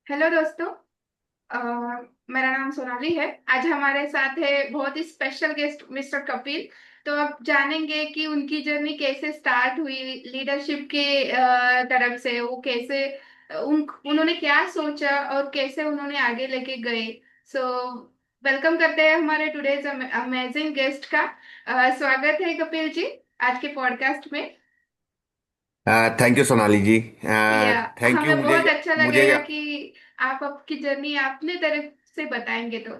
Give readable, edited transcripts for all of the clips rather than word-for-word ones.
Hello दोस्तों। अ, मेरा नाम सोनाली है। आज हमारे साथ है बहुत ही स्पेशल गेस्ट मिस्टर कपिल। तो अब जानेंगे कि उनकी जर्नी कैसे स्टार्ट हुई, लीडरशिप के तरफ से वो कैसे उन्होंने क्या सोचा और कैसे उन्होंने आगे लेके गए। सो वेलकम करते हैं हमारे टुडेज अमेजिंग गेस्ट का। स्वागत है कपिल जी आज के पॉडकास्ट में। थैंक यू सोनाली जी। या थैंक यू हमें मुझे बहुत अच्छा मुझे लगेगा कि आप आपकी जर्नी अपने तरफ से बताएंगे तो।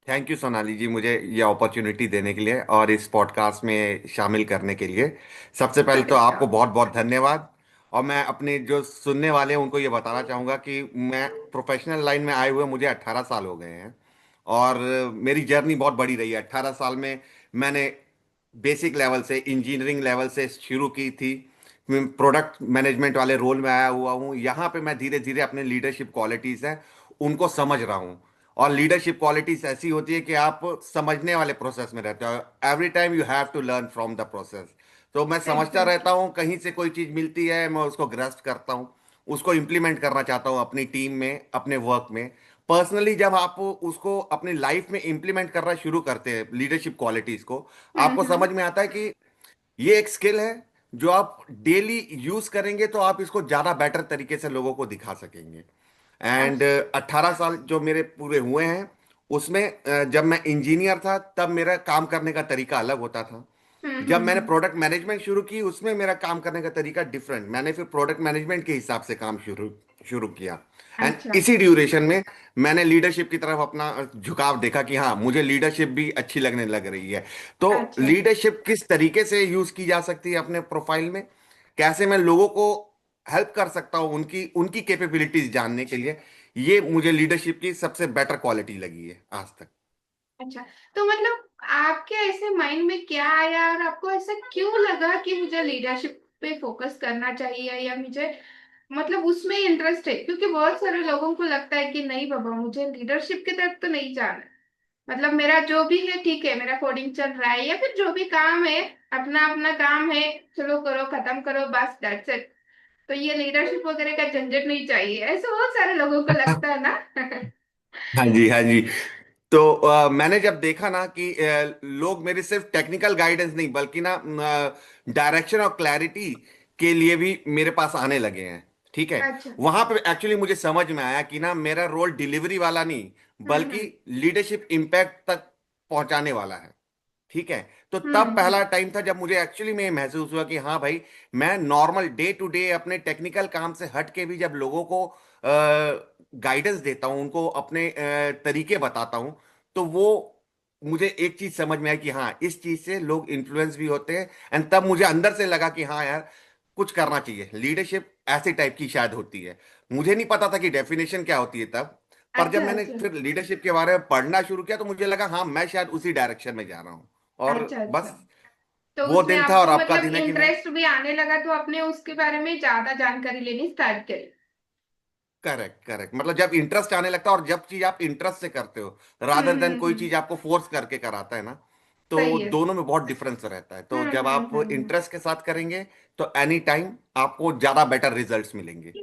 थैंक यू सोनाली जी, मुझे ये अपॉर्चुनिटी देने के लिए और इस पॉडकास्ट में शामिल करने के लिए सबसे पहले तो आपको बहुत बहुत धन्यवाद। और मैं अपने जो सुनने वाले हैं उनको ये बताना चाहूँगा कि मैं प्रोफेशनल लाइन में आए हुए मुझे 18 साल हो गए हैं। और मेरी जर्नी बहुत बड़ी रही है। 18 साल में मैंने बेसिक लेवल से, इंजीनियरिंग लेवल से शुरू की थी। मैं प्रोडक्ट मैनेजमेंट वाले रोल में आया हुआ हूँ। यहाँ पे मैं धीरे धीरे अपने लीडरशिप क्वालिटीज़ हैं उनको समझ रहा हूँ। और लीडरशिप क्वालिटीज ऐसी होती है कि आप समझने वाले प्रोसेस में रहते हो। Every time you have to learn from the process. तो मैं समझता रहता एग्जैक्टली। हूँ, कहीं से कोई चीज़ मिलती है मैं उसको ग्रस्प करता हूँ, उसको इम्प्लीमेंट करना चाहता हूँ अपनी टीम में, अपने वर्क में। पर्सनली जब आप उसको अपनी लाइफ में इम्प्लीमेंट करना शुरू करते हैं लीडरशिप क्वालिटीज को, आपको समझ हम्म। में आता है कि ये एक स्किल है जो आप डेली यूज करेंगे तो आप इसको ज्यादा बेटर तरीके से लोगों को दिखा सकेंगे। एंड अच्छा। 18 साल जो मेरे पूरे हुए हैं उसमें जब मैं इंजीनियर था तब मेरा काम करने का तरीका अलग होता था। जब मैंने हम्म। प्रोडक्ट मैनेजमेंट शुरू की उसमें मेरा काम करने का तरीका डिफरेंट, मैंने फिर प्रोडक्ट मैनेजमेंट के हिसाब से काम शुरू शुरू किया। एंड अच्छा। इसी ड्यूरेशन में मैंने लीडरशिप की तरफ अपना झुकाव देखा कि हाँ, मुझे लीडरशिप भी अच्छी लगने लग रही है। तो अच्छा। लीडरशिप किस तरीके से यूज की जा सकती है अपने प्रोफाइल में, कैसे मैं लोगों को हेल्प कर सकता हूँ उनकी उनकी कैपेबिलिटीज जानने के लिए, ये मुझे लीडरशिप की सबसे बेटर क्वालिटी लगी है आज तक। अच्छा। तो मतलब आपके ऐसे माइंड में क्या आया और आपको ऐसा क्यों लगा कि मुझे लीडरशिप पे फोकस करना चाहिए या मुझे मतलब उसमें इंटरेस्ट है, क्योंकि बहुत सारे लोगों को लगता है कि नहीं बाबा मुझे लीडरशिप की तरफ तो नहीं जाना। मतलब मेरा जो भी है ठीक है, मेरा कोडिंग चल रहा है या फिर जो भी काम है, अपना अपना काम है, चलो करो खत्म करो बस दैट्स इट। तो ये लीडरशिप वगैरह का झंझट नहीं चाहिए, ऐसे बहुत सारे लोगों को लगता है ना। हाँ जी, हाँ जी। तो मैंने जब देखा ना कि लोग मेरे सिर्फ टेक्निकल गाइडेंस नहीं बल्कि ना डायरेक्शन और क्लैरिटी के लिए भी मेरे पास आने लगे हैं। ठीक है। अच्छा। वहां पे एक्चुअली मुझे समझ में आया कि ना मेरा रोल डिलीवरी वाला नहीं बल्कि हम्म। लीडरशिप इम्पैक्ट तक पहुंचाने वाला है। ठीक है। तो तब हम्म। पहला टाइम था जब मुझे एक्चुअली में महसूस हुआ कि हाँ भाई, मैं नॉर्मल डे टू डे अपने टेक्निकल काम से हट के भी जब लोगों को गाइडेंस देता हूँ, उनको अपने तरीके बताता हूँ, तो वो मुझे एक चीज समझ में आई कि हाँ, इस चीज से लोग इन्फ्लुएंस भी होते हैं। एंड तब मुझे अंदर से लगा कि हाँ यार, कुछ करना चाहिए। लीडरशिप ऐसे टाइप की शायद होती है। मुझे नहीं पता था कि डेफिनेशन क्या होती है तब। पर जब अच्छा। मैंने अच्छा। फिर लीडरशिप के बारे में पढ़ना शुरू किया तो मुझे लगा हाँ, मैं शायद उसी डायरेक्शन में जा रहा हूँ। और अच्छा। अच्छा। बस तो वो उसमें दिन था और आपको आपका मतलब दिन है कि मैं इंटरेस्ट भी आने लगा तो आपने उसके बारे में ज्यादा जानकारी लेनी स्टार्ट करी। करेक्ट करेक्ट, मतलब जब इंटरेस्ट आने लगता है और जब चीज आप इंटरेस्ट से करते हो रादर देन कोई हम्म। चीज आपको फोर्स करके कराता है ना, तो सही है। दोनों में बहुत डिफरेंस रहता है। तो जब आप हम्म। इंटरेस्ट के साथ करेंगे तो एनी टाइम आपको ज्यादा बेटर रिजल्ट्स मिलेंगे।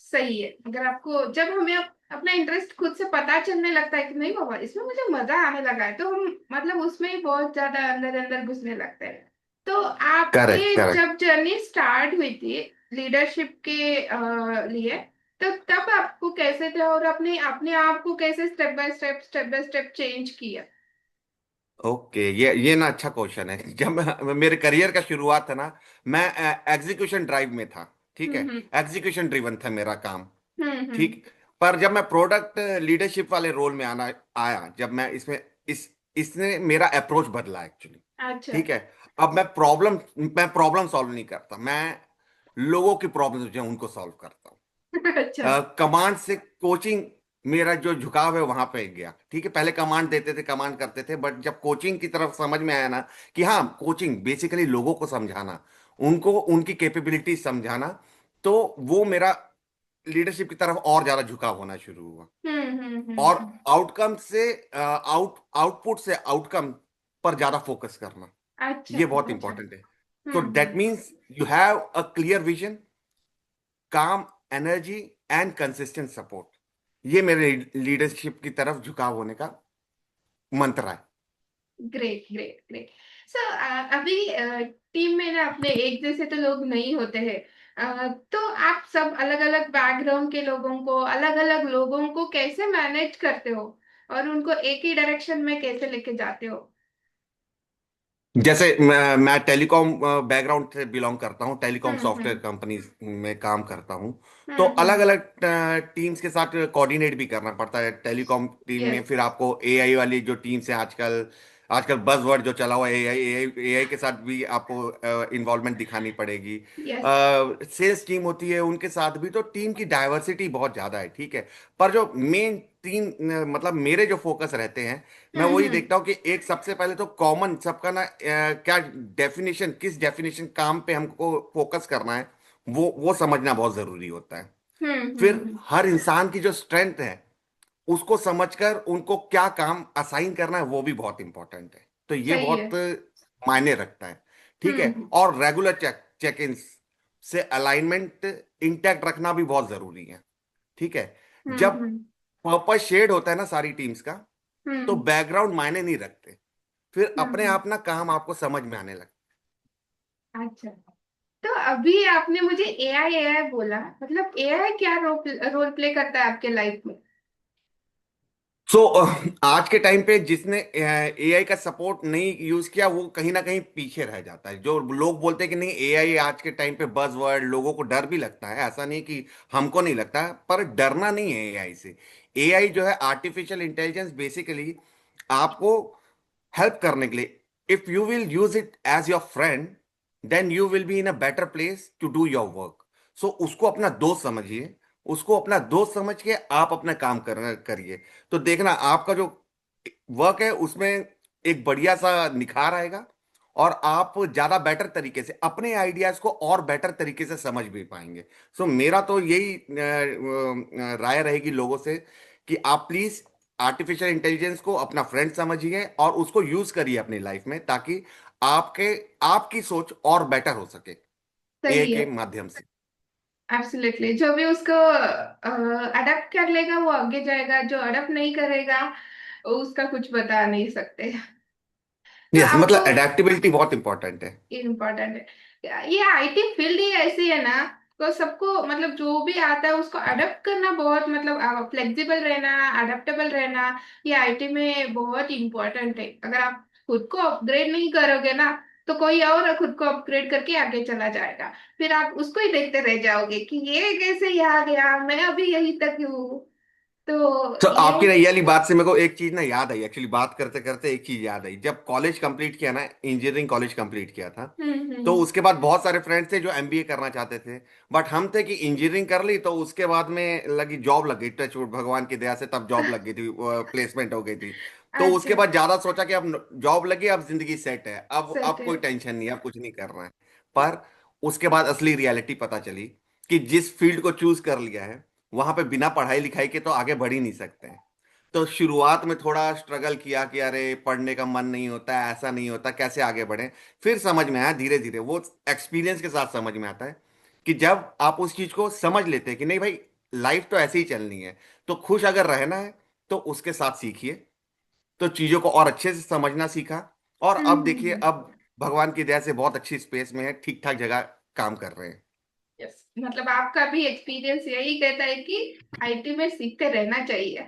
सही है। अगर आपको जब हमें अपना इंटरेस्ट खुद से पता चलने लगता है कि नहीं बाबा इसमें मुझे मजा आने लगा है, तो हम मतलब उसमें ही बहुत ज्यादा अंदर अंदर घुसने लगते हैं। तो करेक्ट आपके करेक्ट। जब जर्नी स्टार्ट हुई थी लीडरशिप के लिए, तो तब आपको कैसे थे और अपने अपने आप को कैसे स्टेप बाय स्टेप चेंज किया। ओके, ये ना अच्छा क्वेश्चन है। जब मेरे करियर का शुरुआत था ना, मैं एग्जीक्यूशन ड्राइव में था। ठीक है। हम्म। एग्जीक्यूशन ड्रिवन था मेरा काम। हम्म। ठीक। पर जब मैं प्रोडक्ट लीडरशिप वाले रोल में आना आया, जब मैं इसमें इसने मेरा अप्रोच बदला एक्चुअली। अच्छा। ठीक है। अब मैं प्रॉब्लम सॉल्व नहीं करता, मैं लोगों की प्रॉब्लम जो है उनको सॉल्व करता हूँ। अच्छा। कमांड से कोचिंग, मेरा जो झुकाव है वहां पे गया। ठीक है। पहले कमांड देते थे, कमांड करते थे, बट जब कोचिंग की तरफ समझ में आया ना कि हाँ, कोचिंग बेसिकली लोगों को समझाना, उनको उनकी कैपेबिलिटी समझाना, तो वो मेरा लीडरशिप की तरफ और ज्यादा झुकाव होना शुरू हुआ। और हम्म। आउटकम से आउटपुट से आउटकम पर ज्यादा फोकस करना, अच्छा। ये बहुत अच्छा। इंपॉर्टेंट है। तो that hmm. Means you have a clear vision. काम एनर्जी एंड कंसिस्टेंट सपोर्ट। ये मेरे लीडरशिप की तरफ झुकाव होने का मंत्र है। Great great great. सो अभी टीम में ना अपने एक जैसे तो लोग नहीं होते हैं। तो आप सब अलग अलग बैकग्राउंड के लोगों को, अलग अलग लोगों को कैसे मैनेज करते हो और उनको एक ही डायरेक्शन में कैसे लेके जाते हो? जैसे मैं टेलीकॉम बैकग्राउंड से बिलोंग करता हूँ, टेलीकॉम सॉफ्टवेयर हम्म। कंपनी में काम करता हूँ। तो अलग हम्म। अलग टीम्स के साथ कोऑर्डिनेट भी करना पड़ता है। टेलीकॉम टीम में यस। फिर आपको एआई वाली जो टीम्स है, आजकल आजकल बजवर्ड जो चला हुआ है एआई, एआई के साथ भी आपको इन्वॉल्वमेंट दिखानी पड़ेगी। यस। सेल्स टीम होती है, उनके साथ भी। तो टीम की डाइवर्सिटी बहुत ज्यादा है, ठीक है। पर जो मेन टीम, मतलब मेरे जो फोकस रहते हैं, मैं वही हम्म। देखता हूँ कि एक सबसे पहले तो कॉमन सबका ना क्या डेफिनेशन, किस डेफिनेशन काम पे हमको फोकस करना है, वो समझना बहुत जरूरी होता है। फिर हम्म। हर इंसान की जो स्ट्रेंथ है उसको समझकर उनको क्या काम असाइन करना है वो भी बहुत इंपॉर्टेंट है। तो ये सही है। बहुत मायने रखता है, ठीक है। हम्म। और रेगुलर चेक इन से अलाइनमेंट इंटैक्ट रखना भी बहुत जरूरी है, ठीक है। जब हम्म। पर्पस शेड होता है ना सारी टीम्स का, तो हम्म। बैकग्राउंड मायने नहीं रखते। फिर अपने हम्म। आप ना काम आपको समझ में आने लगता अच्छा। तो अभी आपने मुझे एआई एआई बोला, मतलब एआई क्या रोल रोल प्ले करता है आपके लाइफ में? है। सो आज के टाइम पे जिसने एआई का सपोर्ट नहीं यूज किया वो कहीं ना कहीं पीछे रह जाता है। जो लोग बोलते हैं कि नहीं एआई आज के टाइम पे बज वर्ड, लोगों को डर भी लगता है, ऐसा नहीं कि हमको नहीं लगता, पर डरना नहीं है एआई से। एआई जो है आर्टिफिशियल इंटेलिजेंस, बेसिकली आपको हेल्प करने के लिए, if you will use it as your friend, then you will be in a better place to do your work. So उसको अपना दोस्त समझिए, उसको अपना दोस्त समझ के आप अपना काम करिए। तो देखना आपका जो वर्क है उसमें एक बढ़िया सा निखार आएगा, और आप ज्यादा बेटर तरीके से अपने आइडियाज को और बेटर तरीके से समझ भी पाएंगे। सो मेरा तो यही राय रहेगी लोगों से कि आप प्लीज आर्टिफिशियल इंटेलिजेंस को अपना फ्रेंड समझिए और उसको यूज करिए अपनी लाइफ में, ताकि आपके आपकी सोच और बेटर हो सके एआई सही है। के माध्यम से। एब्सोल्युटली, जो भी उसको अडेप्ट कर लेगा वो आगे जाएगा, जो अडेप्ट नहीं करेगा उसका कुछ बता नहीं सकते। तो यस, आपको मतलब अडेप्टेबिलिटी बहुत इंपॉर्टेंट है। इम्पोर्टेंट है, ये आईटी फील्ड ही ऐसी है ना। तो सबको मतलब जो भी आता है उसको अडेप्ट करना बहुत, मतलब फ्लेक्सिबल रहना, अडेप्टेबल रहना, ये आईटी में बहुत इम्पोर्टेंट है। अगर आप खुद को अपग्रेड नहीं करोगे ना, तो कोई और खुद को अपग्रेड करके आगे चला जाएगा। फिर आप उसको ही देखते रह जाओगे कि ये कैसे यहाँ गया, मैं अभी यहीं तक हूँ। तो तो ये। आपकी ना ये वाली बात से मेरे को एक चीज ना याद आई, एक्चुअली बात करते करते एक चीज याद आई। जब कॉलेज कंप्लीट किया ना, इंजीनियरिंग कॉलेज कंप्लीट किया था, तो हम्म। उसके बाद बहुत सारे फ्रेंड्स थे जो एमबीए करना चाहते थे। बट हम थे कि इंजीनियरिंग कर ली तो उसके बाद में लगी जॉब, लग गई टचवुड भगवान की दया से, तब जॉब लग गई थी, प्लेसमेंट हो गई थी। तो उसके अच्छा। बाद ज्यादा सोचा कि अब जॉब लगी, अब जिंदगी सेट है, सेट अब है। कोई टेंशन नहीं है, अब कुछ नहीं करना है। पर उसके बाद असली रियलिटी पता चली कि जिस फील्ड को चूज कर लिया है वहां पे बिना पढ़ाई लिखाई के तो आगे बढ़ ही नहीं सकते हैं। तो शुरुआत में थोड़ा स्ट्रगल किया कि अरे पढ़ने का मन नहीं होता है, ऐसा नहीं होता, कैसे आगे बढ़े। फिर समझ में आया धीरे धीरे, वो एक्सपीरियंस के साथ समझ में आता है कि जब आप उस चीज को समझ लेते हैं कि नहीं भाई, लाइफ तो ऐसे ही चलनी है, तो खुश अगर रहना है तो उसके साथ सीखिए। तो चीजों को और अच्छे से समझना सीखा, और अब देखिए, हम्म। अब भगवान की दया से बहुत अच्छी स्पेस में है, ठीक ठाक जगह काम कर रहे हैं। यस, मतलब आपका भी एक्सपीरियंस यही कहता है कि आईटी में सीखते रहना चाहिए।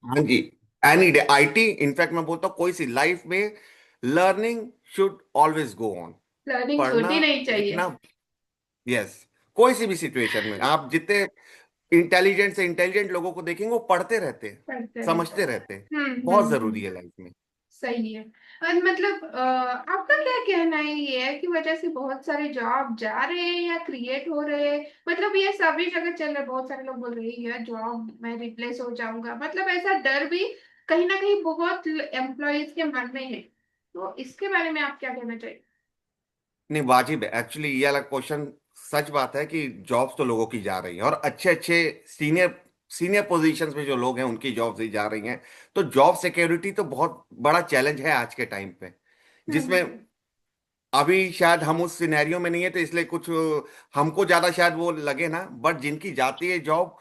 हाँ जी, एनी डे आईटी, इनफैक्ट मैं बोलता हूँ कोई सी लाइफ में learning should always go on. Learning पढ़ना, छोटी नहीं चाहिए। लिखना, यस। कोई सी भी सिचुएशन में आप जितने इंटेलिजेंट से इंटेलिजेंट लोगों को देखेंगे वो पढ़ते रहते हैं, पढ़ते रहता समझते है। रहते हैं। बहुत जरूरी हम्म। है लाइफ में। सही है। और मतलब आपका क्या कहना है ये है कि वजह से बहुत सारे जॉब जा रहे हैं या क्रिएट हो रहे हैं? मतलब ये सभी जगह चल रहा है, बहुत सारे लोग बोल रहे हैं यार जॉब मैं रिप्लेस हो जाऊंगा, मतलब ऐसा डर भी कहीं ना कहीं बहुत एम्प्लॉयज के मन में है। तो इसके बारे में आप क्या कहना चाहिए? नहीं, वाजिब है एक्चुअली ये वाला क्वेश्चन। सच बात है कि जॉब्स तो लोगों की जा रही हैं, और अच्छे अच्छे सीनियर सीनियर पोजीशंस में जो लोग हैं उनकी जॉब्स ही जा रही हैं। तो जॉब सिक्योरिटी तो बहुत बड़ा चैलेंज है आज के टाइम पे, जिसमें हम्म। अभी शायद हम उस सिनेरियो में नहीं है, तो इसलिए कुछ हमको ज्यादा शायद वो लगे ना, बट जिनकी जाती है जॉब,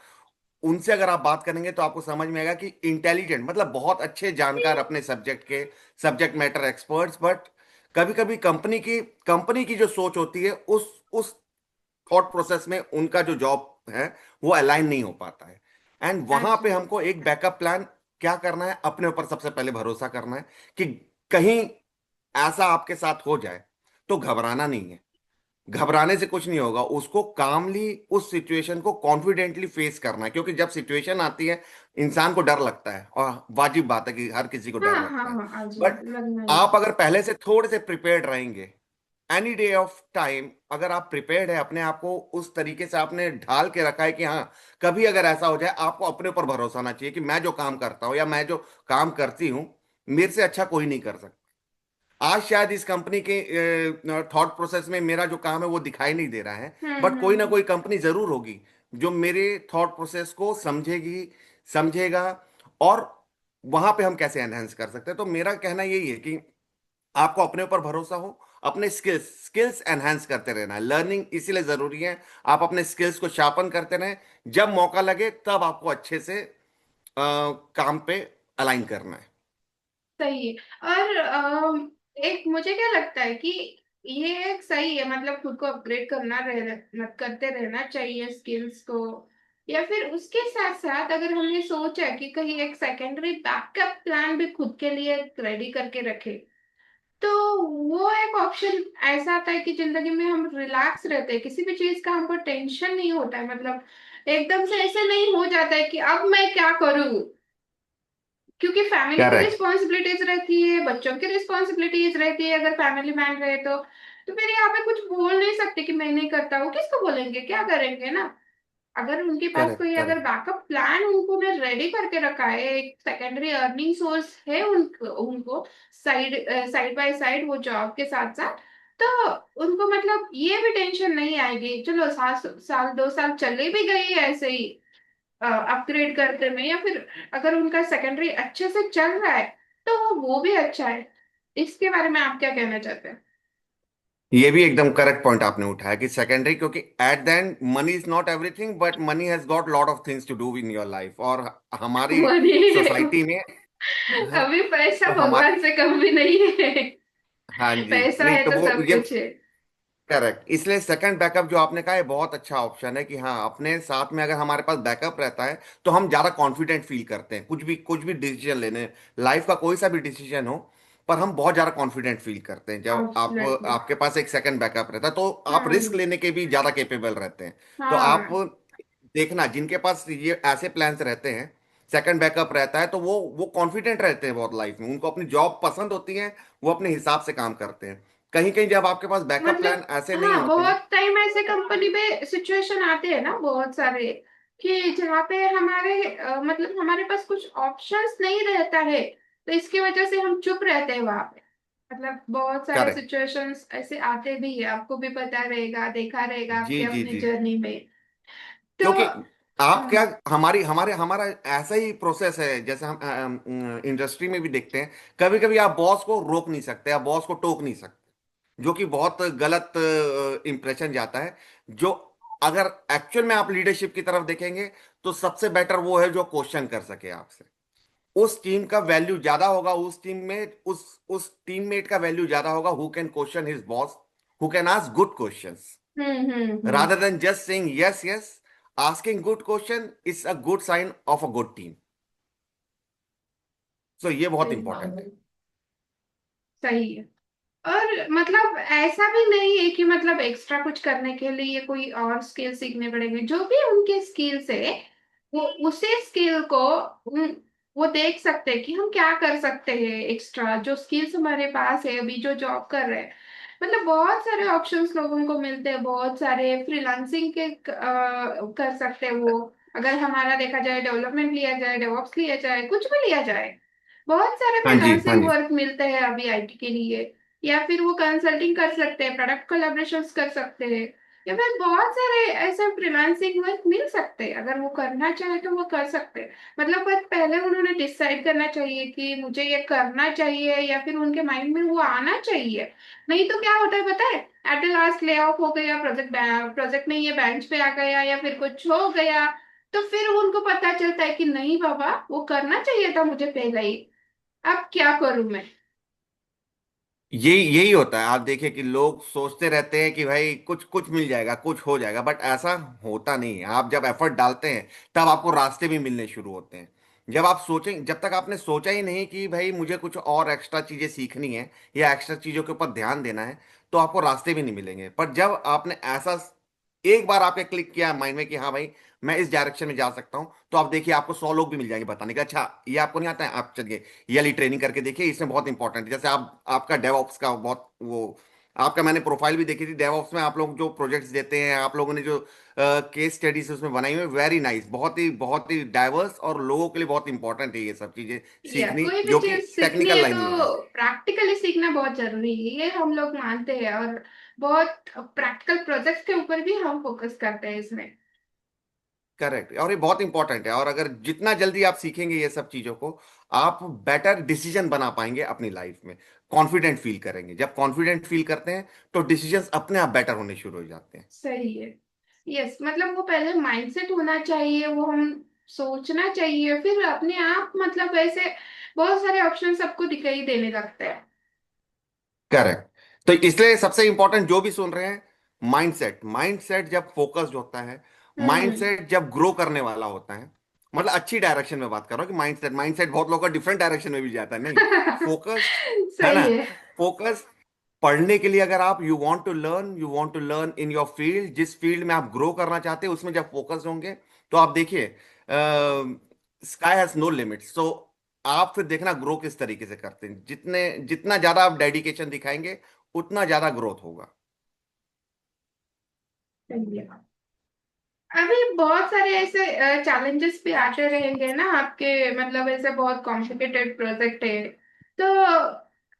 उनसे अगर आप बात करेंगे तो आपको समझ में आएगा कि इंटेलिजेंट मतलब बहुत अच्छे जानकार अपने सब्जेक्ट के, सब्जेक्ट मैटर एक्सपर्ट्स, बट कभी कभी कंपनी की जो सोच होती है उस थॉट प्रोसेस में उनका जो जॉब है वो अलाइन नहीं हो पाता है। एंड वहां पे अच्छा। हमको एक बैकअप प्लान क्या करना है, अपने ऊपर सबसे पहले भरोसा करना है कि कहीं ऐसा आपके साथ हो जाए तो घबराना नहीं है। घबराने से कुछ नहीं होगा, उसको कामली उस सिचुएशन को कॉन्फिडेंटली फेस करना है, क्योंकि जब सिचुएशन आती है इंसान को डर लगता है, और वाजिब बात है कि हर किसी को डर हाँ हाँ लगता है। हाँ, आज बट लगना ही है। आप अगर पहले से थोड़े से प्रिपेयर्ड रहेंगे, एनी डे ऑफ टाइम अगर आप प्रिपेयर्ड है, अपने आप को उस तरीके से आपने ढाल के रखा है कि हाँ कभी अगर ऐसा हो जाए, आपको अपने ऊपर भरोसा होना चाहिए कि मैं जो काम करता हूँ या मैं जो काम करती हूँ, मेरे से अच्छा कोई नहीं कर सकता। आज शायद इस कंपनी के थॉट प्रोसेस में मेरा जो काम है वो दिखाई नहीं दे रहा है, बट कोई ना हम्म। कोई कंपनी जरूर होगी जो मेरे थॉट प्रोसेस को समझेगी, समझेगा, और वहां पे हम कैसे एनहेंस कर सकते हैं। तो मेरा कहना यही है कि आपको अपने ऊपर भरोसा हो, अपने स्किल्स स्किल्स एनहेंस करते रहना है। लर्निंग इसीलिए जरूरी है, आप अपने स्किल्स को शार्पन करते रहें, जब मौका लगे तब आपको अच्छे से काम पे अलाइन करना है। सही है। और एक मुझे क्या लगता है कि ये एक सही है, मतलब खुद को अपग्रेड करते रहना चाहिए स्किल्स को। या फिर उसके साथ साथ अगर हमने सोचा कि कहीं एक सेकेंडरी बैकअप प्लान भी खुद के लिए रेडी करके रखे, तो वो एक ऑप्शन ऐसा आता है कि जिंदगी में हम रिलैक्स रहते हैं, किसी भी चीज का हमको टेंशन नहीं होता है। मतलब एकदम से ऐसे नहीं हो जाता है कि अब मैं क्या करूं, क्योंकि फैमिली की करेक्ट। रिस्पॉन्सिबिलिटीज रहती है, बच्चों की रिस्पॉन्सिबिलिटीज रहती है, अगर फैमिली मैन रहे तो फिर यहाँ पे कुछ बोल नहीं सकते कि मैं नहीं करता हूँ, किसको बोलेंगे, क्या करेंगे ना। अगर उनके पास करेक्ट। कोई अगर करेक्ट। बैकअप प्लान उनको ने रेडी करके रखा है, एक सेकेंडरी अर्निंग सोर्स है उनको उनको साइड साइड बाय साइड वो जॉब के साथ साथ, तो उनको मतलब ये भी टेंशन नहीं आएगी। चलो साल साल 2 साल चले भी गए ऐसे ही अपग्रेड करते में, या फिर अगर उनका सेकेंडरी अच्छे से चल रहा है तो वो भी अच्छा है। इसके बारे में आप क्या कहना चाहते हैं? ये भी एकदम करेक्ट पॉइंट आपने उठाया कि सेकेंडरी, क्योंकि at the end money is not everything, but money has got lot of things to do in your life. और हमारी वही, सोसाइटी में अभी पैसा हमारे, भगवान से कम भी नहीं है। हाँ जी, पैसा नहीं है तो तो वो सब ये कुछ है। करेक्ट, इसलिए सेकंड बैकअप जो आपने कहा है बहुत अच्छा ऑप्शन है कि हाँ अपने साथ में अगर हमारे पास बैकअप रहता है तो हम ज्यादा कॉन्फिडेंट फील करते हैं, कुछ भी डिसीजन लेने, लाइफ का कोई सा भी डिसीजन हो, पर हम बहुत ज्यादा कॉन्फिडेंट फील करते हैं जब आप एब्सोल्युटली। आपके पास एक सेकंड बैकअप रहता है, तो आप हाँ रिस्क लेने के भी ज्यादा केपेबल रहते हैं। तो आप हाँ। देखना, जिनके पास ये ऐसे प्लान्स रहते हैं, सेकंड बैकअप रहता है, तो वो कॉन्फिडेंट रहते हैं बहुत लाइफ में, उनको अपनी जॉब पसंद होती है, वो अपने हिसाब से काम करते हैं। कहीं कहीं जब आपके पास बैकअप मतलब प्लान ऐसे नहीं हाँ, होते हैं। बहुत टाइम ऐसे कंपनी पे सिचुएशन आते हैं ना बहुत सारे, कि जहाँ पे हमारे मतलब हमारे पास कुछ ऑप्शंस नहीं रहता है, तो इसकी वजह से हम चुप रहते हैं वहां पे। मतलब बहुत सारे करेक्ट। सिचुएशंस ऐसे आते भी है, आपको भी पता रहेगा, देखा रहेगा जी आपके जी अपने जी। जर्नी में। तो क्योंकि आप क्या, हाँ। हमारी हमारे हमारा ऐसा ही प्रोसेस है, जैसे हम इंडस्ट्री में भी देखते हैं, कभी कभी आप बॉस को रोक नहीं सकते, आप बॉस को टोक नहीं सकते, जो कि बहुत गलत इंप्रेशन जाता है। जो अगर एक्चुअल में आप लीडरशिप की तरफ देखेंगे, तो सबसे बेटर वो है जो क्वेश्चन कर सके आपसे। उस टीम का वैल्यू ज्यादा होगा, उस टीममेट का वैल्यू ज्यादा होगा who can question his boss, who can ask good questions, hmm. rather than just saying yes yes. Asking good question is a good sign of a good team. So ये बहुत सही important है। सही है। और मतलब ऐसा भी नहीं है कि मतलब एक्स्ट्रा कुछ करने के लिए कोई और स्किल सीखने पड़ेंगे, जो भी उनके स्किल्स है वो उसी स्किल को वो देख सकते हैं कि हम क्या कर सकते हैं एक्स्ट्रा, जो स्किल्स हमारे पास है अभी जो जॉब कर रहे हैं। मतलब बहुत सारे ऑप्शंस लोगों को मिलते हैं, बहुत सारे फ्रीलांसिंग के कर सकते हैं वो। अगर हमारा देखा जाए, डेवलपमेंट लिया जाए, डेवऑप्स लिया जाए, कुछ भी लिया जाए, बहुत सारे हाँ जी, हाँ फ्रीलांसिंग जी। वर्क मिलते हैं अभी आईटी के लिए। या फिर वो कंसल्टिंग कर सकते हैं, प्रोडक्ट कोलैबोरेशंस कर सकते हैं। या फिर बहुत सारे ऐसे फ्रीलांसिंग वर्क मिल सकते हैं, अगर वो करना चाहे तो वो कर सकते हैं। मतलब बस पहले उन्होंने डिसाइड करना चाहिए कि मुझे ये करना चाहिए, या फिर उनके माइंड में वो आना चाहिए। नहीं तो क्या होता है पता है, at the last lay off हो गया, प्रोजेक्ट प्रोजेक्ट नहीं, ये बेंच पे आ गया या फिर कुछ हो गया, तो फिर उनको पता चलता है कि नहीं बाबा, वो करना चाहिए था मुझे पहले ही, अब क्या करूं मैं। यही यही होता है। आप देखिए कि लोग सोचते रहते हैं कि भाई कुछ कुछ मिल जाएगा, कुछ हो जाएगा, बट ऐसा होता नहीं है। आप जब एफर्ट डालते हैं तब आपको रास्ते भी मिलने शुरू होते हैं। जब आप सोचें, जब तक आपने सोचा ही नहीं कि भाई मुझे कुछ और एक्स्ट्रा चीजें सीखनी है या एक्स्ट्रा चीजों के ऊपर ध्यान देना है, तो आपको रास्ते भी नहीं मिलेंगे। पर जब आपने ऐसा एक बार आपने क्लिक किया माइंड में कि हाँ भाई मैं इस डायरेक्शन में जा सकता हूं, तो आप देखिए आपको 100 लोग भी मिल जाएंगे बताने का, अच्छा ये आपको नहीं आता है, आप चलिए ये वाली ट्रेनिंग करके देखिए, इसमें बहुत इंपॉर्टेंट है। जैसे आप आपका डेवऑप्स का बहुत वो आपका मैंने प्रोफाइल भी देखी थी। डेवऑप्स में आप लोग जो प्रोजेक्ट्स देते हैं, आप लोगों ने जो केस स्टडीज उसमें बनाई हुई, वेरी नाइस, बहुत ही डाइवर्स, और लोगों के लिए बहुत इंपॉर्टेंट है ये सब चीजें या सीखनी, कोई भी जो कि चीज सीखनी टेक्निकल है लाइन में है। तो प्रैक्टिकली सीखना बहुत जरूरी है, ये हम लोग मानते हैं। और बहुत प्रैक्टिकल प्रोजेक्ट्स के ऊपर भी हम फोकस करते हैं इसमें। करेक्ट, और ये बहुत इंपॉर्टेंट है। और अगर जितना जल्दी आप सीखेंगे ये सब चीजों को, आप बेटर डिसीजन बना पाएंगे अपनी लाइफ में, कॉन्फिडेंट फील करेंगे। जब कॉन्फिडेंट फील करते हैं तो डिसीजंस अपने आप बेटर होने शुरू हो जाते हैं। सही है। यस, मतलब वो पहले माइंडसेट होना चाहिए, वो हम सोचना चाहिए, फिर अपने आप मतलब ऐसे बहुत सारे ऑप्शन सबको दिखाई देने लगते हैं। करेक्ट। तो इसलिए सबसे इंपॉर्टेंट जो भी सुन रहे हैं, माइंडसेट, माइंडसेट जब फोकस्ड होता है, हम्म। माइंडसेट जब ग्रो करने वाला होता है, मतलब अच्छी डायरेक्शन में बात कर रहा हूं कि माइंडसेट माइंडसेट बहुत लोगों का डिफरेंट डायरेक्शन में भी जाता है, नहीं, फोकस्ड है सही ना। है। फोकस पढ़ने के लिए, अगर आप you want to learn in your field, जिस फील्ड में आप ग्रो करना चाहते हैं उसमें जब फोकस होंगे, तो आप देखिए स्काई हैज नो लिमिट्स। सो आप फिर देखना ग्रो किस तरीके से करते हैं, जितने जितना ज्यादा आप डेडिकेशन दिखाएंगे उतना ज्यादा ग्रोथ होगा। सही है। अभी बहुत सारे ऐसे चैलेंजेस भी आते रहेंगे ना आपके, मतलब ऐसे बहुत कॉम्प्लिकेटेड प्रोजेक्ट है, तो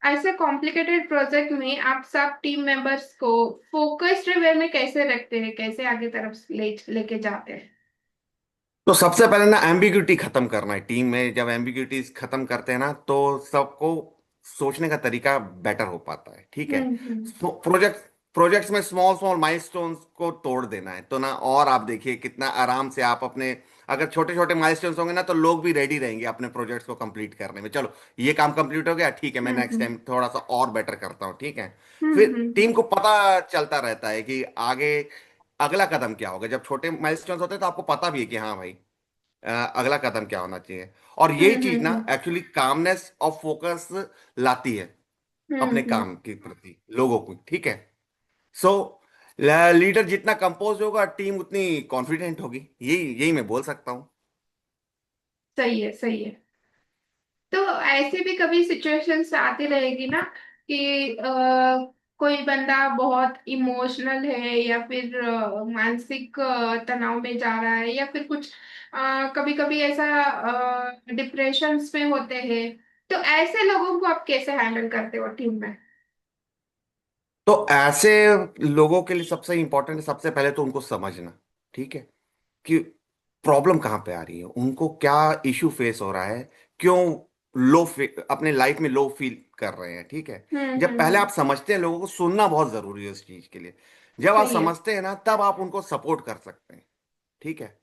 ऐसे कॉम्प्लिकेटेड प्रोजेक्ट में आप सब टीम मेंबर्स को फोकस्ड वे में कैसे रखते हैं, कैसे आगे तरफ लेके जाते हैं। तो सबसे पहले ना एम्बिग्यूटी खत्म करना है टीम में। जब एम्बिग्यूटीज खत्म करते हैं ना, तो सबको सोचने का तरीका बेटर हो पाता है, ठीक है। हम्म। प्रोजेक्ट प्रोजेक्ट्स में स्मॉल स्मॉल माइलस्टोन्स को तोड़ देना है तो ना, और आप देखिए कितना आराम से आप अपने, अगर छोटे छोटे माइलस्टोन्स होंगे ना, तो लोग भी रेडी रहेंगे अपने प्रोजेक्ट्स को कंप्लीट करने में। चलो ये काम कंप्लीट हो गया, ठीक है, मैं नेक्स्ट हम्म। टाइम थोड़ा सा और बेटर करता हूँ, ठीक है। हम्म। फिर टीम को पता चलता रहता है कि आगे अगला कदम क्या होगा। जब छोटे माइलस्टोन्स होते हैं तो आपको पता भी है कि हाँ भाई अगला कदम क्या होना चाहिए। और यही चीज ना हम्म। एक्चुअली कामनेस और फोकस लाती है अपने हम्म। काम के प्रति लोगों को, ठीक है। सो लीडर जितना कंपोज होगा, टीम उतनी कॉन्फिडेंट होगी, यही यही मैं बोल सकता हूँ। सही है, सही है। तो ऐसे भी कभी सिचुएशंस आती रहेगी ना कि कोई बंदा बहुत इमोशनल है, या फिर मानसिक तनाव में जा रहा है, या फिर कुछ कभी कभी ऐसा डिप्रेशंस में होते हैं, तो ऐसे लोगों को आप कैसे हैंडल करते हो टीम में। तो ऐसे लोगों के लिए सबसे इंपॉर्टेंट है, सबसे पहले तो उनको समझना, ठीक है, कि प्रॉब्लम कहाँ पे आ रही है, उनको क्या इशू फेस हो रहा है, क्यों अपने लाइफ में लो फील कर रहे हैं, ठीक है। जब पहले हम्म। आप समझते हैं, लोगों को सुनना बहुत जरूरी है उस चीज के लिए। जब आप सही है। समझते हैं ना, तब आप उनको सपोर्ट कर सकते हैं, ठीक है।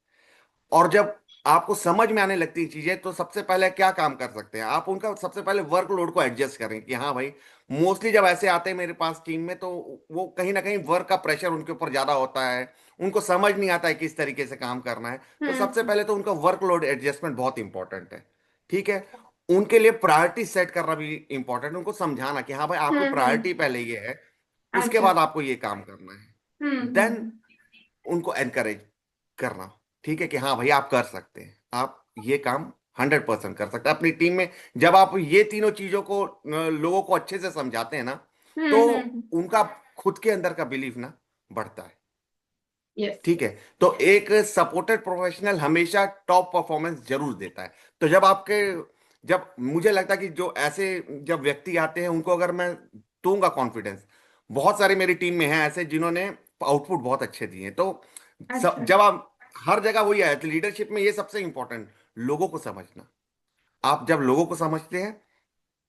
और जब आपको समझ में आने लगती है चीजें, तो सबसे पहले क्या काम कर सकते हैं आप, उनका सबसे पहले वर्कलोड को एडजस्ट करें कि हाँ भाई, मोस्टली जब ऐसे आते हैं मेरे पास टीम में, तो वो कहीं ना कहीं वर्क का प्रेशर उनके ऊपर ज्यादा होता है, उनको समझ नहीं आता है किस तरीके से काम करना है। तो सबसे हम्म। पहले तो उनका वर्कलोड एडजस्टमेंट बहुत इंपॉर्टेंट है, ठीक है। उनके लिए प्रायोरिटी सेट करना भी इंपॉर्टेंट है, उनको समझाना कि हाँ भाई आपकी हम्म। प्रायोरिटी पहले ये है, उसके अच्छा। बाद आपको ये काम करना है। देन हम्म। उनको एनकरेज करना, ठीक है, कि हाँ भाई आप कर सकते हैं, आप ये काम 100% कर सकते हैं अपनी टीम में। जब आप ये तीनों चीजों को लोगों को अच्छे से समझाते हैं ना, तो हम्म। उनका खुद के अंदर का बिलीफ ना बढ़ता है, यस, ठीक है। यस। तो एक सपोर्टेड प्रोफेशनल हमेशा टॉप परफॉर्मेंस जरूर देता है। तो जब मुझे लगता है कि जो ऐसे जब व्यक्ति आते हैं, उनको अगर मैं दूंगा कॉन्फिडेंस, बहुत सारे मेरी टीम में हैं ऐसे जिन्होंने आउटपुट बहुत अच्छे दिए। तो सब अच्छा। जब आप हर जगह वही आया, तो लीडरशिप में ये सबसे इंपॉर्टेंट, लोगों को समझना। आप जब लोगों को समझते हैं,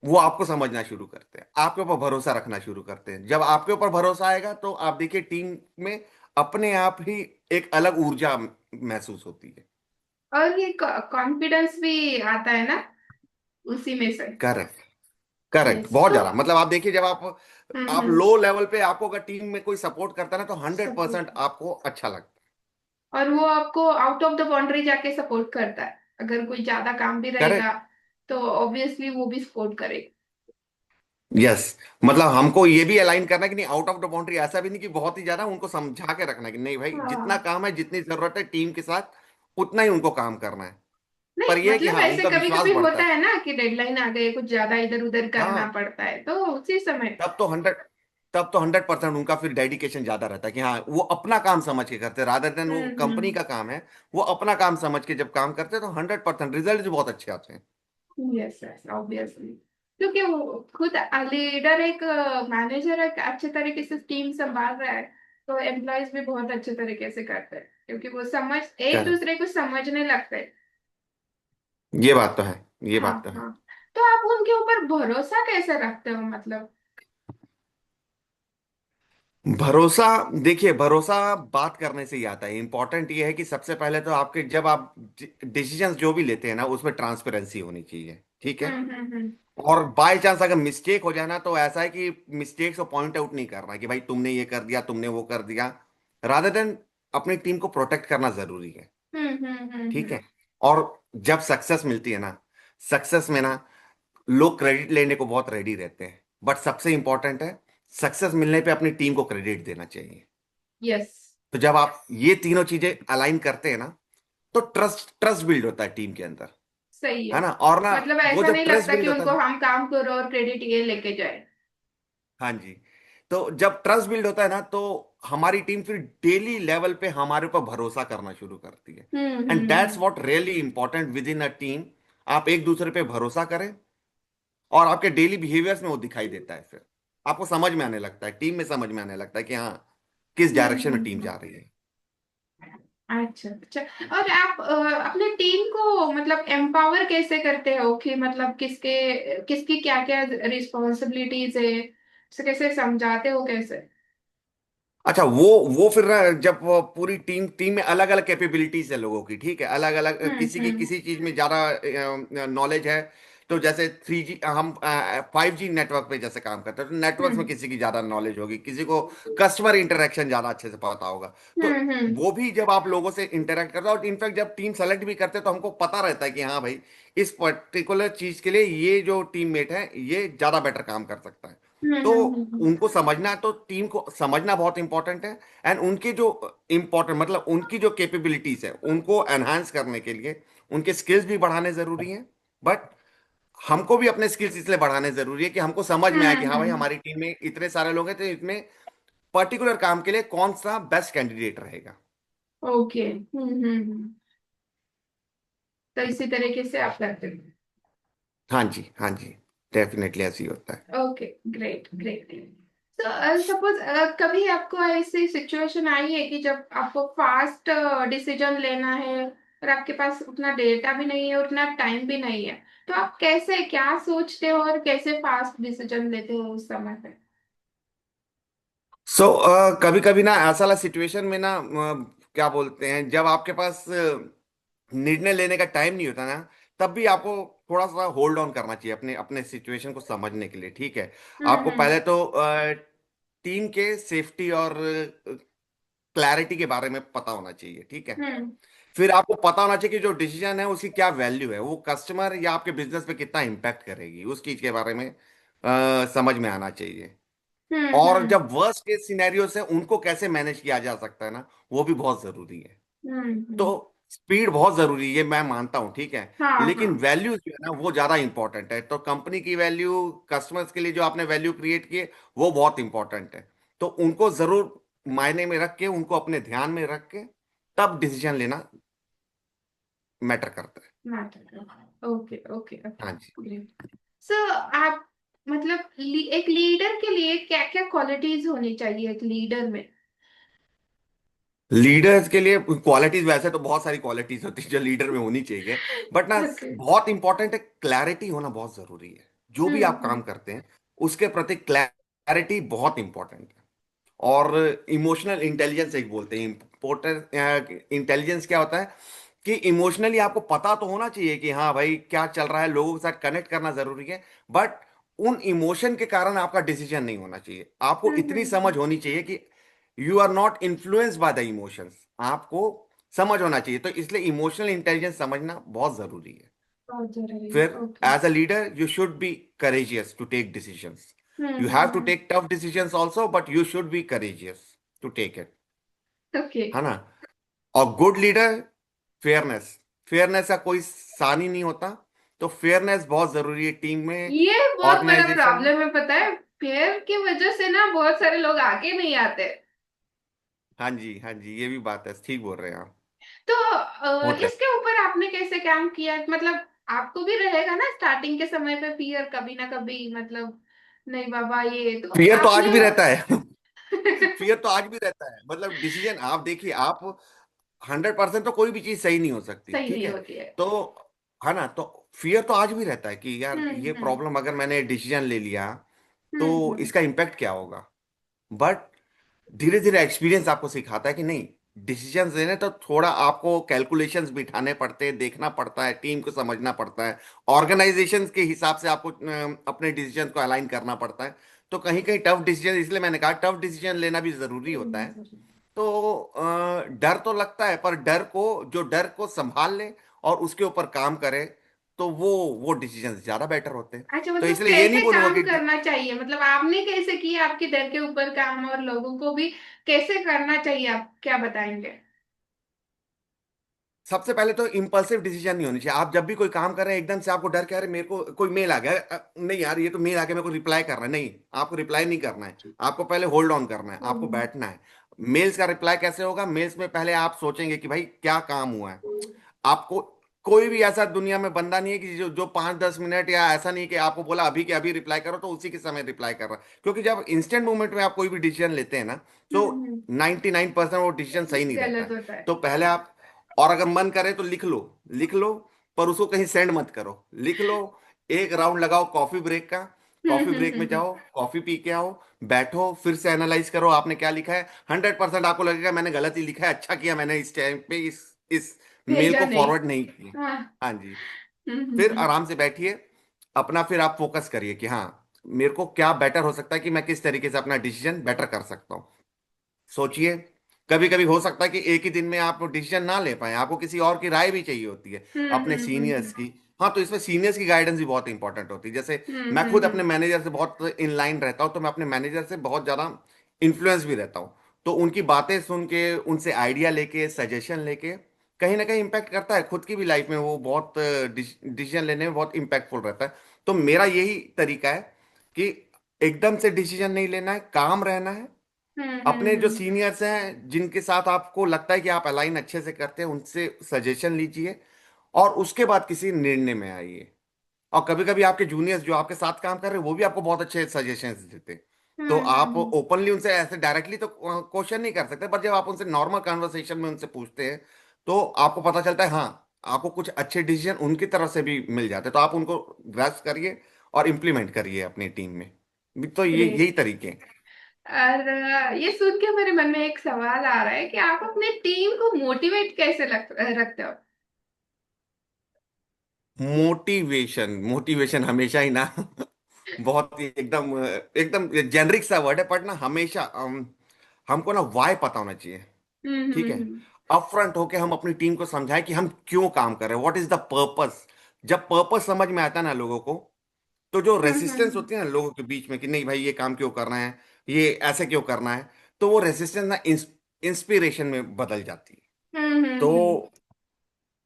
वो आपको समझना शुरू करते हैं, आपके ऊपर भरोसा रखना शुरू करते हैं। जब आपके ऊपर भरोसा आएगा तो आप देखिए टीम में अपने आप ही एक अलग ऊर्जा महसूस होती है। और ये कॉन्फिडेंस भी आता है ना उसी में से। करेक्ट। करेक्ट, यस बहुत तो। ज्यादा। मतलब आप देखिए, जब आप हम्म। लो लेवल पे, आपको अगर टीम में कोई सपोर्ट करता है ना, तो 100% सपोर्ट। आपको अच्छा लगता और वो आपको आउट ऑफ द बाउंड्री जाके सपोर्ट करता है, अगर कोई ज्यादा काम भी है। रहेगा तो ऑब्वियसली वो भी सपोर्ट करेगा। यस। मतलब हमको ये भी अलाइन करना है कि नहीं, आउट ऑफ द बाउंड्री, ऐसा भी नहीं कि बहुत ही ज्यादा उनको समझा के रखना है कि नहीं भाई, जितना हाँ। काम है, जितनी जरूरत है टीम के साथ, उतना ही उनको काम करना है। नहीं पर यह है कि मतलब हाँ, ऐसे उनका कभी विश्वास कभी बढ़ता होता है। है ना कि डेडलाइन आ गई, कुछ ज्यादा इधर उधर करना हाँ। पड़ता है तो उसी समय। तब तो 100% उनका फिर डेडिकेशन ज्यादा रहता है कि हाँ, वो अपना काम समझ के करते हैं, रादर देन वो कंपनी हम्म। का काम है। वो अपना काम समझ के जब काम करते हैं तो 100% रिजल्ट भी बहुत अच्छे आते हैं। Yes yes obviously. क्योंकि वो खुद लीडर एक मैनेजर एक अच्छे तरीके से टीम संभाल रहा है, तो एम्प्लॉयज भी बहुत अच्छे तरीके से करते हैं क्योंकि वो समझ एक करेक्ट। दूसरे को समझने लगते हैं। ये बात तो है। ये हाँ बात तो है। हाँ। तो आप उनके ऊपर भरोसा कैसे रखते हो मतलब। भरोसा, देखिए, भरोसा बात करने से ही आता है। इंपॉर्टेंट ये है कि सबसे पहले तो आपके, जब आप डिसीजंस जो भी लेते हैं ना, उसमें ट्रांसपेरेंसी होनी चाहिए, ठीक है। हम्म। और बाय चांस अगर मिस्टेक हो जाए ना, तो ऐसा है कि मिस्टेक्स को पॉइंट आउट नहीं करना कि भाई तुमने ये कर दिया, तुमने वो कर दिया। रादर देन अपनी टीम को प्रोटेक्ट करना जरूरी है, ठीक हम्म। है। और जब सक्सेस मिलती है ना, सक्सेस में ना लोग क्रेडिट लेने को बहुत रेडी रहते हैं, बट सबसे इंपॉर्टेंट है, सक्सेस मिलने पे अपनी टीम को क्रेडिट देना चाहिए। यस। तो जब आप ये तीनों चीजें अलाइन करते हैं ना, तो ट्रस्ट ट्रस्ट बिल्ड होता है टीम के अंदर, सही है। है ना। और ना, मतलब वो ऐसा जब नहीं ट्रस्ट लगता कि बिल्ड होता है उनको ना, हम काम करो और क्रेडिट ये लेके जाए। हाँ जी, तो जब ट्रस्ट बिल्ड होता है ना, तो हमारी टीम फिर डेली लेवल पे हमारे ऊपर भरोसा करना शुरू करती है। And that's hmm. What really important with in a team. आप एक दूसरे पे भरोसा करें, और आपके डेली बिहेवियर्स में वो दिखाई देता है। फिर आपको समझ में आने लगता है, टीम में समझ में आने लगता है कि हाँ, किस डायरेक्शन में टीम हम्म। जा रही है। अच्छा अच्छा। और आप अपने टीम को मतलब एम्पावर कैसे करते हो कि मतलब किसके किसकी क्या क्या रिस्पॉन्सिबिलिटीज है, उसे कैसे समझाते हो कैसे। अच्छा, वो फिर ना, जब वो पूरी टीम टीम में अलग अलग कैपेबिलिटीज है लोगों की, ठीक है, अलग अलग, किसी की हम्म। किसी चीज में ज्यादा नॉलेज है। तो जैसे 3G, हम 5G नेटवर्क पे जैसे काम करते हैं, तो नेटवर्क में हम्म किसी की ज्यादा नॉलेज होगी, किसी को कस्टमर इंटरेक्शन ज्यादा अच्छे से पता होगा। तो हम्म। वो भी जब आप लोगों से इंटरेक्ट करते हो, और इनफैक्ट जब टीम सेलेक्ट भी करते हैं, तो हमको पता रहता है कि हाँ भाई, इस पर्टिकुलर चीज के लिए ये जो टीममेट है, ये ज्यादा बेटर काम कर सकता है। तो हम्म। उनको समझना, तो टीम को समझना बहुत इंपॉर्टेंट है। एंड उनके जो इंपॉर्टेंट, मतलब उनकी जो कैपेबिलिटीज है, उनको एनहांस करने के लिए उनके स्किल्स भी बढ़ाने जरूरी हैं। बट हमको भी अपने स्किल्स इसलिए बढ़ाने जरूरी है कि हमको समझ में आए कि हाँ भाई, हम्म। हमारी टीम में इतने सारे लोग हैं, तो इसमें पर्टिकुलर काम के लिए कौन सा बेस्ट कैंडिडेट रहेगा। ओके। तो इसी तरीके से आप करते हो। हाँ जी, हाँ जी, डेफिनेटली ऐसे ही होता है। ओके। Great great. तो सपोज कभी आपको ऐसी सिचुएशन आई है कि जब आपको फास्ट डिसीजन लेना है और आपके पास उतना डेटा भी नहीं है, उतना टाइम भी नहीं है, तो आप कैसे क्या सोचते हो और कैसे फास्ट डिसीजन लेते हो उस समय पे। सो कभी कभी ना ऐसा वाला सिचुएशन में ना, क्या बोलते हैं, जब आपके पास निर्णय लेने का टाइम नहीं होता ना, तब भी आपको थोड़ा सा होल्ड ऑन करना चाहिए अपने अपने सिचुएशन को समझने के लिए, ठीक है। आपको हम्म। पहले तो टीम के सेफ्टी और क्लैरिटी के बारे में पता होना चाहिए, ठीक है। हम्म फिर आपको पता होना चाहिए कि जो डिसीजन है उसकी क्या वैल्यू है, वो कस्टमर या आपके बिजनेस पे कितना इम्पैक्ट करेगी, उस चीज के बारे में समझ में आना चाहिए। और हम्म। जब वर्स्ट केस सिनेरियोस है, उनको कैसे मैनेज किया जा सकता है ना, वो भी बहुत जरूरी है। तो हम्म। स्पीड बहुत जरूरी है, ये मैं मानता हूं, ठीक है। हाँ हाँ। लेकिन वैल्यू जो है ना, वो ज्यादा इंपॉर्टेंट है। तो कंपनी की वैल्यू, कस्टमर्स के लिए जो आपने वैल्यू क्रिएट की है, वो बहुत इंपॉर्टेंट है। तो उनको जरूर मायने में रख के, उनको अपने ध्यान में रख के, तब डिसीजन लेना मैटर करता है। Okay okay okay. हाँ जी। ग्रेट। सो आप मतलब एक लीडर के लिए क्या क्या क्वालिटीज होनी चाहिए एक लीडर में। लीडर्स के लिए क्वालिटीज, वैसे तो बहुत सारी क्वालिटीज होती है जो लीडर में होनी चाहिए, बट ना ओके। बहुत इंपॉर्टेंट है, क्लैरिटी होना बहुत जरूरी है। जो भी आप काम हम्म। करते हैं उसके प्रति क्लैरिटी बहुत इंपॉर्टेंट है। और इमोशनल इंटेलिजेंस एक बोलते हैं इम्पोर्टेंट। इंटेलिजेंस क्या होता है कि इमोशनली आपको पता तो होना चाहिए कि हाँ भाई क्या चल रहा है, लोगों के साथ कनेक्ट करना जरूरी है, बट उन इमोशन के कारण आपका डिसीजन नहीं होना चाहिए। आपको इतनी समझ हम्म। होनी चाहिए कि you are not influenced by the emotions, आपको समझ होना चाहिए। तो इसलिए इमोशनल इंटेलिजेंस समझना बहुत जरूरी है। बहुत जरूरी है। फिर okay. As a leader you should be courageous to take decisions. You have to hmm. take tough decisions also, but you should be courageous to take it. Okay. है ना? और गुड लीडर, फेयरनेस, फेयरनेस का कोई सानी नहीं होता। तो fairness बहुत जरूरी है टीम में, ये बहुत बड़ा ऑर्गेनाइजेशन में। प्रॉब्लम है, पता है, फेयर की वजह से ना बहुत सारे लोग आगे नहीं आते। हाँ जी, हाँ जी, ये भी बात है, ठीक बोल रहे हैं आप। तो होता है। इसके ऊपर आपने कैसे काम किया, मतलब आपको भी रहेगा ना स्टार्टिंग के समय पे फियर कभी ना कभी, मतलब नहीं बाबा ये तो फियर तो आज आपने भी रहता है। फियर तो आज भी रहता है, मतलब डिसीजन आप देखिए, आप 100% तो कोई भी चीज सही नहीं हो सकती, सही ठीक नहीं है? होती है। तो है ना, तो फियर तो आज भी रहता है कि यार ये हम्म। प्रॉब्लम अगर मैंने डिसीजन ले लिया तो हम्म। इसका इम्पैक्ट क्या होगा। बट धीरे धीरे एक्सपीरियंस आपको सिखाता है कि नहीं, डिसीजंस लेने तो थोड़ा आपको कैलकुलेशंस बिठाने पड़ते हैं, देखना पड़ता है, टीम को समझना पड़ता है, ऑर्गेनाइजेशंस के हिसाब से आपको अपने डिसीजंस को अलाइन करना पड़ता है। तो कहीं कहीं टफ डिसीजन, इसलिए मैंने कहा टफ डिसीजन लेना भी जरूरी होता है। तो डर तो लगता है, पर डर को, जो डर को संभाल ले और उसके ऊपर काम करे, तो वो डिसीजन ज्यादा बेटर होते हैं। अच्छा, तो मतलब इसलिए ये नहीं कैसे बोलूंगा काम कि करना चाहिए, मतलब आपने कैसे किया आपके डर के ऊपर काम, और लोगों को भी कैसे करना चाहिए, आप क्या बताएंगे? सबसे पहले तो इम्पल्सिव डिसीजन नहीं होनी चाहिए। आप जब भी कोई काम कर रहे हैं एकदम से आपको डर क्या है, मेरे को कोई मेल आ गया नहीं यार, ये तो मेल आ गया, मेरे को रिप्लाई करना है, नहीं, आपको रिप्लाई नहीं करना है। आपको पहले होल्ड ऑन करना है, आपको हम्म। बैठना है। मेल्स का रिप्लाई कैसे होगा? मेल्स में पहले आप सोचेंगे कि भाई क्या काम हुआ है आपको। कोई भी ऐसा दुनिया में बंदा नहीं है कि जो जो 5-10 मिनट, या ऐसा नहीं कि आपको बोला अभी के अभी रिप्लाई करो तो उसी के समय रिप्लाई कर रहा है। क्योंकि जब इंस्टेंट मोमेंट में आप कोई भी डिसीजन लेते हैं ना, तो हम्म। 99% वो डिसीजन सही नहीं रहता गलत है। होता है। तो पहले आप, और अगर मन करे तो लिख लो, लिख लो, पर उसको कहीं सेंड मत करो, लिख लो। एक राउंड लगाओ कॉफी ब्रेक का, कॉफी ब्रेक में हम्म। जाओ, कॉफी पी के आओ, बैठो, फिर से एनालाइज करो आपने क्या लिखा है। 100% आपको लगेगा मैंने गलत ही लिखा है, अच्छा किया मैंने इस टाइम पे इस मेल भेजा को नहीं। फॉरवर्ड नहीं किया। हाँ। हाँ जी। फिर हम्म। आराम से बैठिए, अपना फिर आप फोकस करिए कि हाँ मेरे को क्या बेटर हो सकता है, कि मैं किस तरीके से अपना डिसीजन बेटर कर सकता हूँ। सोचिए, कभी कभी हो सकता है कि एक ही दिन में आप डिसीजन ना ले पाए, आपको किसी और की राय भी चाहिए होती है, अपने सीनियर्स की। हाँ, तो इसमें सीनियर्स की गाइडेंस भी बहुत इंपॉर्टेंट होती है। जैसे मैं खुद अपने हम्म। मैनेजर से बहुत इन लाइन रहता हूँ, तो मैं अपने मैनेजर से बहुत ज़्यादा इन्फ्लुएंस भी रहता हूँ। तो उनकी बातें सुन के, उनसे आइडिया लेके, सजेशन लेके, कहीं ना कहीं इम्पैक्ट करता है खुद की भी लाइफ में, वो बहुत डिसीजन लेने में बहुत इम्पैक्टफुल रहता है। तो मेरा यही तरीका है कि एकदम से डिसीजन नहीं लेना है, काम रहना है। अपने जो हम्म। सीनियर्स हैं जिनके साथ आपको लगता है कि आप अलाइन अच्छे से करते हैं, उनसे सजेशन लीजिए, और उसके बाद किसी निर्णय में आइए। और कभी कभी आपके जूनियर्स जो आपके साथ काम कर रहे हैं वो भी आपको बहुत अच्छे सजेशंस देते हैं। तो आप हम्म। ओपनली उनसे ऐसे डायरेक्टली तो क्वेश्चन नहीं कर सकते, पर जब आप उनसे नॉर्मल कन्वर्सेशन में उनसे पूछते हैं तो आपको पता चलता है, हाँ आपको कुछ अच्छे डिसीजन उनकी तरफ से भी मिल जाते हैं। तो आप उनको ग्रास्प करिए और इम्प्लीमेंट करिए अपनी टीम में। तो ये ग्रेट। यही तरीके हैं। और ये सुन के मेरे मन में एक सवाल आ रहा है कि आप अपने टीम को मोटिवेट कैसे रखते हो? मोटिवेशन, मोटिवेशन हमेशा ही ना बहुत ही एकदम एकदम जेनरिक सा वर्ड है, बट ना हमेशा हमको ना वाई पता होना चाहिए। ठीक है? हम्म। अपफ्रंट होके हम अपनी टीम को समझाएं कि हम क्यों काम कर रहे हैं, व्हाट इज द पर्पस। जब पर्पस समझ में आता है ना लोगों को, तो जो रेसिस्टेंस हम्म। होती है ना लोगों के बीच में कि नहीं भाई ये काम क्यों करना है, ये ऐसे क्यों करना है, तो वो रेसिस्टेंस ना इंस्पिरेशन में बदल जाती है। तो हम्म।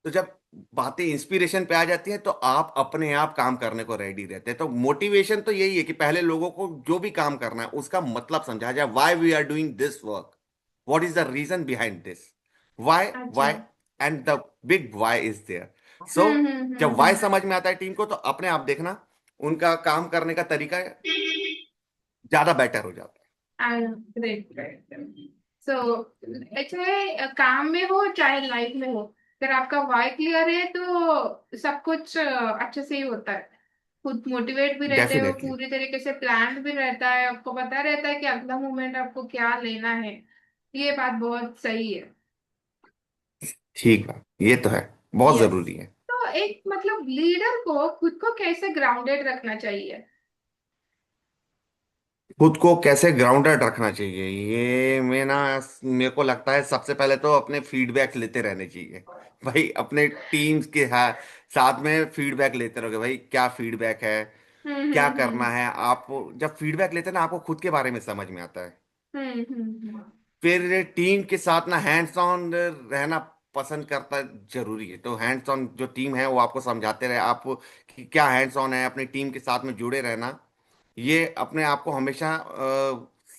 तो जब बातें इंस्पिरेशन पे आ जाती हैं तो आप अपने आप काम करने को रेडी रहते हैं। तो मोटिवेशन तो यही है कि पहले लोगों को जो भी काम करना है उसका मतलब समझा जाए, why we are doing this work, what is the reason behind this, why, अच्छा। Why, and the big why is there. So जब व्हाई हम्म। समझ में आता है टीम को, तो अपने आप देखना उनका काम करने का तरीका ज्यादा बेटर हो जाता है। Great great. सो चाहे काम में हो चाहे लाइफ में हो, अगर आपका वाई क्लियर है तो सब कुछ अच्छे से ही होता है। खुद मोटिवेट भी रहते हो, डेफिनेटली। पूरी तरीके से प्लान भी रहता है, आपको पता रहता है कि अगला मोमेंट आपको क्या लेना है। ये बात बहुत सही है। ठीक है, ये तो है, बहुत यस। जरूरी है। तो एक मतलब लीडर को खुद को कैसे ग्राउंडेड रखना चाहिए? खुद को कैसे ग्राउंडेड रखना चाहिए, ये मैं ना, मेरे को लगता है सबसे पहले तो अपने फीडबैक लेते रहने चाहिए। भाई अपने टीम्स के साथ में फीडबैक लेते रहोगे, भाई क्या फीडबैक है, क्या करना हम्म। है। आप जब फीडबैक लेते हैं ना, आपको खुद के बारे में समझ में आता है। हम्म। फिर टीम के साथ ना हैंड्स ऑन रहना पसंद करता जरूरी है। तो हैंड्स ऑन जो टीम है वो आपको समझाते रहे, आप कि क्या हैंड्स ऑन है, अपनी टीम के साथ में जुड़े रहना, ये अपने आप को हमेशा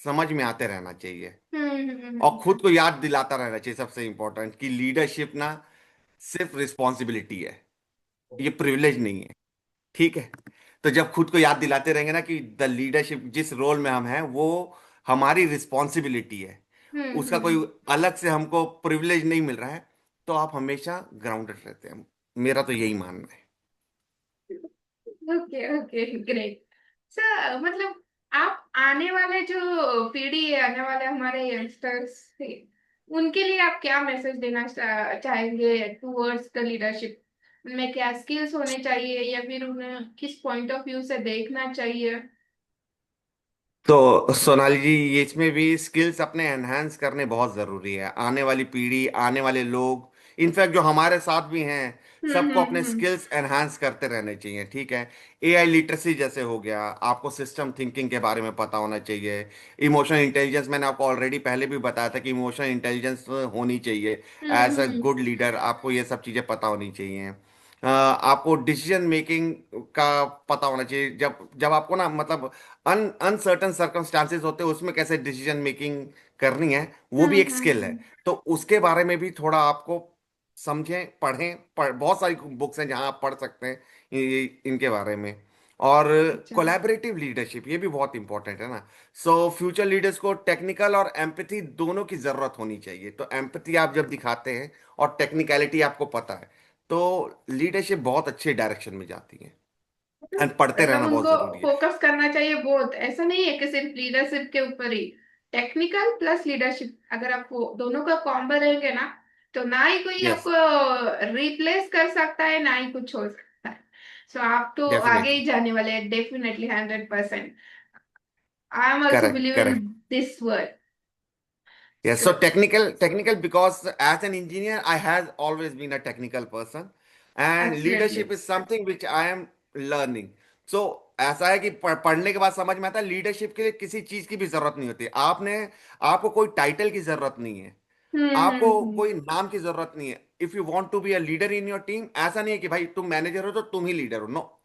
समझ में आते रहना चाहिए। और हम्म। खुद को याद दिलाता रहना चाहिए सबसे इंपॉर्टेंट, कि लीडरशिप ना सिर्फ रिस्पॉन्सिबिलिटी है, ये प्रिविलेज नहीं है। ठीक है। तो जब खुद को याद दिलाते रहेंगे ना कि द लीडरशिप जिस रोल में हम हैं वो हमारी रिस्पॉन्सिबिलिटी है, उसका हम्म। कोई अलग से हमको प्रिविलेज नहीं मिल रहा है, तो आप हमेशा ग्राउंडेड रहते हैं। मेरा तो यही मानना है। Okay okay great. सर मतलब आप आने वाले जो पीढ़ी है, आने वाले हमारे यंगस्टर्स थे, उनके लिए आप क्या मैसेज देना चाहेंगे टूवर्ड्स द लीडरशिप? उनमें क्या स्किल्स होने चाहिए या फिर उन्हें किस पॉइंट ऑफ व्यू से देखना चाहिए? तो सोनाली जी, ये इसमें भी स्किल्स अपने एनहांस करने बहुत ज़रूरी है। आने वाली पीढ़ी, आने वाले लोग, इनफैक्ट जो हमारे साथ भी हैं, सबको अपने हम्म। स्किल्स एनहांस करते रहने चाहिए। ठीक है। एआई लिटरेसी जैसे हो गया, आपको सिस्टम थिंकिंग के बारे में पता होना चाहिए। इमोशनल इंटेलिजेंस, मैंने आपको ऑलरेडी पहले भी बताया था कि इमोशनल इंटेलिजेंस होनी चाहिए। As a hmm. Good leader आपको ये सब चीज़ें पता होनी चाहिए। आपको डिसीजन मेकिंग का पता होना चाहिए। जब जब आपको ना मतलब अनसर्टन सर्कमस्टांसेस होते हैं, उसमें कैसे डिसीजन मेकिंग करनी है, वो भी एक स्किल है। हम्म। तो उसके बारे में भी थोड़ा आपको समझें, बहुत सारी बुक्स हैं जहां आप पढ़ सकते हैं इनके बारे में। और अच्छा। कोलैबोरेटिव लीडरशिप, ये भी बहुत इंपॉर्टेंट है ना। सो फ्यूचर लीडर्स को टेक्निकल और एम्पैथी दोनों की जरूरत होनी चाहिए। तो एम्पैथी आप जब दिखाते हैं और टेक्निकलिटी आपको पता है, तो लीडरशिप बहुत अच्छे डायरेक्शन में जाती है। एंड पढ़ते मतलब रहना बहुत उनको जरूरी है। फोकस करना चाहिए बहुत, ऐसा नहीं है कि सिर्फ लीडरशिप के ऊपर ही। टेक्निकल प्लस लीडरशिप, अगर आप वो दोनों का कॉम्बो रहेंगे ना, तो ना ही कोई यस, आपको रिप्लेस कर सकता है ना ही कुछ हो सकता है। सो आप तो आगे डेफिनेटली। ही जाने वाले हैं definitely 100%। I am also correct, believe in correct. This word. Yes, so so technical because as an engineer, I has always been a technical person, and absolutely. leadership is something which I am learning. So ऐसा है कि पढ़ने के बाद समझ में आता है, लीडरशिप के लिए किसी चीज की भी जरूरत नहीं होती। आपको कोई टाइटल की जरूरत नहीं है, आपको हम्म। कोई नाम की जरूरत नहीं है। If you want to be a leader in your team, ऐसा नहीं है कि भाई तुम मैनेजर हो तो तुम ही लीडर हो, नो।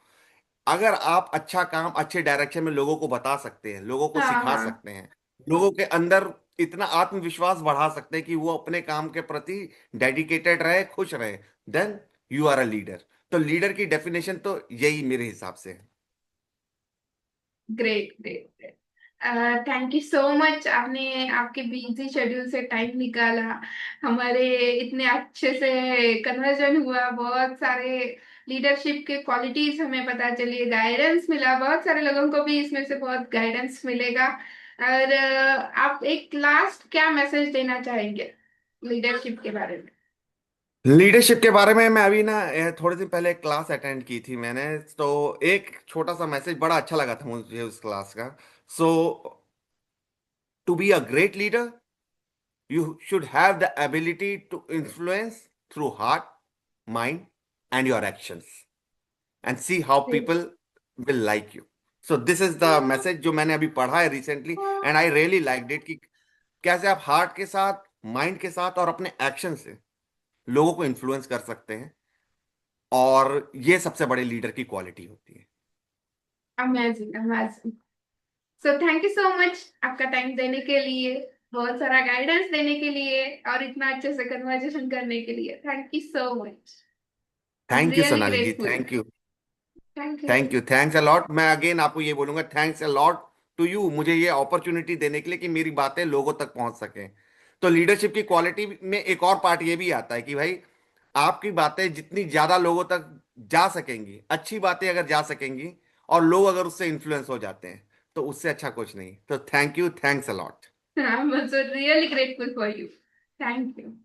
अगर आप अच्छा काम अच्छे डायरेक्शन में लोगों को बता सकते हैं, लोगों को हाँ सिखा हाँ। सकते हैं, लोगों के अंदर इतना आत्मविश्वास बढ़ा सकते हैं कि वो अपने काम के प्रति डेडिकेटेड रहे, खुश रहे, then you are a leader. तो लीडर की डेफिनेशन तो यही मेरे हिसाब से है। Great great great. Thank you so much, आपने आपके बिजी शेड्यूल से टाइम निकाला। हमारे इतने अच्छे से कन्वर्जन हुआ, बहुत सारे लीडरशिप के क्वालिटीज हमें पता चली, गाइडेंस मिला, बहुत सारे लोगों को भी इसमें से बहुत गाइडेंस मिलेगा। और आप एक लास्ट क्या मैसेज देना चाहेंगे लीडरशिप के बारे में? लीडरशिप के बारे में मैं अभी ना थोड़े दिन पहले एक क्लास अटेंड की थी मैंने। तो एक छोटा सा मैसेज बड़ा अच्छा लगा था मुझे उस क्लास का। So to be a great leader, you should have the ability to influence through heart, mind, and your actions, and see how people will like you. So this is the message जो मैंने अभी पढ़ा है recently, and I really like it, कि कैसे आप heart के साथ, माइंड के साथ और अपने एक्शन से लोगों को इन्फ्लुएंस कर सकते हैं। और ये सबसे बड़े लीडर की क्वालिटी होती है। Amazing amazing. So thank you so much आपका टाइम देने के लिए, बहुत सारा गाइडेंस देने के लिए, और इतना अच्छे से कन्वर्सेशन करने के लिए thank you so much. I am thank you really Sonali ji, grateful. Thank you. Thank you. Thank you, thanks a lot. मैं अगेन आपको ये बोलूंगा, thanks a lot to you, मुझे ये अपॉर्चुनिटी देने के लिए कि मेरी बातें लोगों तक पहुंच सकें। तो लीडरशिप की क्वालिटी में एक और पार्ट ये भी आता है कि भाई आपकी बातें जितनी ज्यादा लोगों तक जा सकेंगी, अच्छी बातें अगर जा सकेंगी और लोग अगर उससे इन्फ्लुएंस हो जाते हैं, तो उससे अच्छा कुछ नहीं। तो thank you, thanks a lot. I'm also really grateful for you. Thank you.